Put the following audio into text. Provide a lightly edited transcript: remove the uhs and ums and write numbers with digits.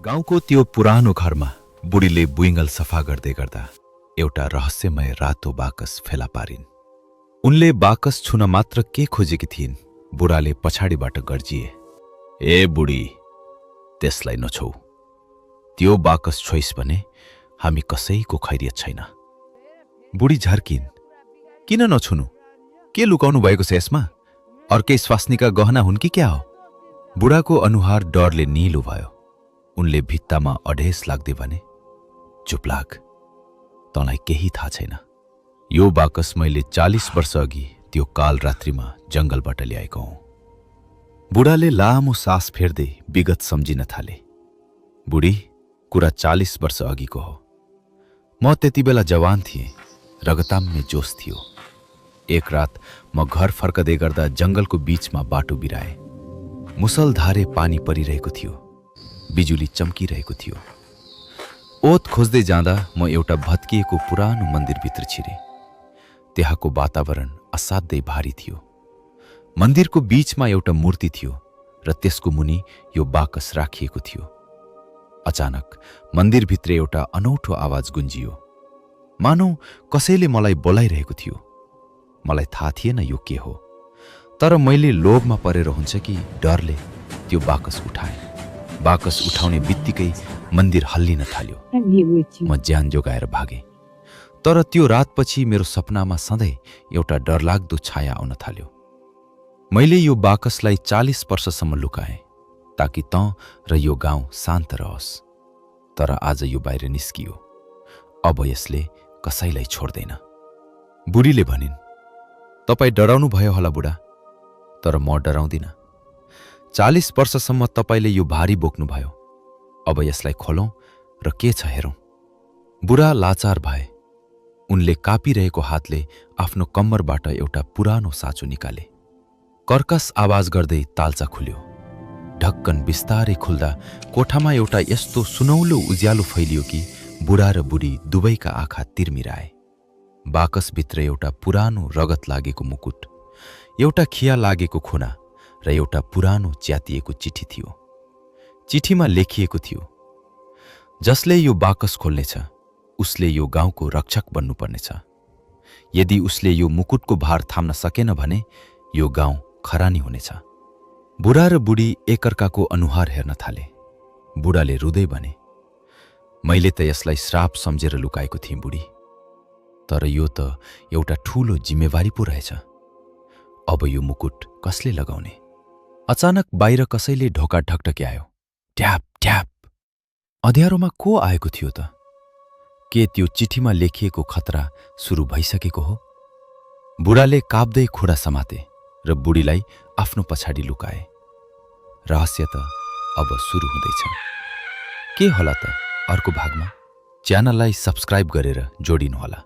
गाउँको त्यो पुरानो घरमा बुढीले बुइँगल सफा गर्दै गर्दा एउटा रहस्यमय रातो बाकस फेला पारिन्। उनले बाकस छुन मात्र के खोजेकी थिइन्, बुढाले पछाडिबाट गर्जिए, ए बुढी, त्यसलाई नछौ। त्यो बाकस छोइस् भने हामी कसैको खैरियत छैन। बुढी झर्किन्, किन नछुनु? के लुकाउनु भएको छ यसमा? अर्कै स्वास्नीका गहना हुन् कि क्या हो? बुढाको अनुहार डरले निलो भयो। उनले भित्तामा अढेस लाग्दै भने, चुप लाग, तँलाई केही थाहा छैन। यो बाकस मैले 40 वर्ष अघि त्यो काल रात्रिमा जंगलबाट ल्याएको हुँ। बुढाले लामो सास फेर्दै विगत सम्झिन थाले। बुढी, कुरा 40 वर्ष अघिको हो। म त्यति बेला जवान थिएँ, रगताम्य जोश थियो। एक रात म घर फर्कदै गर्दा जंगलको बीचमा बाटो बिराए। मुसलधारे पानी परिरहेको थियो, बिजुली चम्किरहेको थियो। ओत खोज्दै जाँदा म एउटा भत्किएको पुरानो मन्दिरभित्र छिरे। त्यहाँको वातावरण असाध्यै भारी थियो। मन्दिरको बीचमा एउटा मूर्ति थियो र त्यसको मुनि यो बाकस राखिएको थियो। अचानक मन्दिरभित्र एउटा अनौठो आवाज गुन्जियो, मानौ कसैले मलाई बोलाइरहेको थियो। मलाई थाहा थिएन यो के हो, तर मैले लोभमा परेर हुन्छ कि डरले त्यो बाकस उठाएँ। बाकस उठाउने बित्तिकै मन्दिर हल्लिन थाल्यो। म ज्यान जोगाएर भागेँ। तर त्यो रातपछि मेरो सपनामा सधैँ एउटा डरलाग्दो छाया आउन थाल्यो। मैले यो बाकसलाई 40 वर्षसम्म लुकाएँ ताकि तँ र यो गाउँ शान्त रहोस्। तर आज यो बाहिर निस्कियो। अब यसले कसैलाई छोड्दैन। बुढीले भनिन्, तपाईँ डराउनु भयो होला बुढा, तर म डराउँदिन। 40 वर्षसम्म तपाईँले यो भारी बोक्नुभयो। अब यसलाई खोलौँ र के छ हेरौँ। बुढा लाचार भए। उनले कापिरहेको हातले आफ्नो कम्मरबाट एउटा पुरानो साँचो निकाले। कर्कस आवाज गर्दै ताल्चा खुल्यो। ढक्कन बिस्तारै खुल्दा कोठामा एउटा यस्तो सुनौलो उज्यालो फैलियो कि बुढा र बुढी दुवैका आँखा तिर्मिराए। बाकसभित्र एउटा पुरानो रगत लागेको मुकुट, एउटा खिया लागेको खुना र एउटा पुरानो च्यातिएको चिठी थियो। चिठीमा लेखिएको थियो, जसले यो बाकस खोल्नेछ उसले यो गाउँको रक्षक बन्नुपर्नेछ। यदि उसले यो मुकुटको भार थाम्न सकेन भने यो गाउँ खरानी हुनेछ। बुढा र बुढी एकअर्काको अनुहार हेर्न थाले। बुढाले रुँदै भने, मैले त यसलाई श्राप सम्झेर लुकाएको थिएँ बुढी, तर यो त एउटा ठूलो जिम्मेवारी पो रहेछ। अब यो मुकुट कसले लगाउने? अचानक बाहिर कसैले ढोका ढकढक्यायो। Tap tap. अँध्यारोमा को आएको थियो त? के त्यो चिठीमा लेखिएको खतरा सुरु भइसकेको हो? बुढाले काप्दै खुडा समाते र बुढीलाई आफ्नो पछाडि लुकाए। रहस्य त अब सुरु हुँदैछ। के होला त अर्को भागमा? च्यानललाई सब्स्क्राइब गरेर जोडिनुहोला।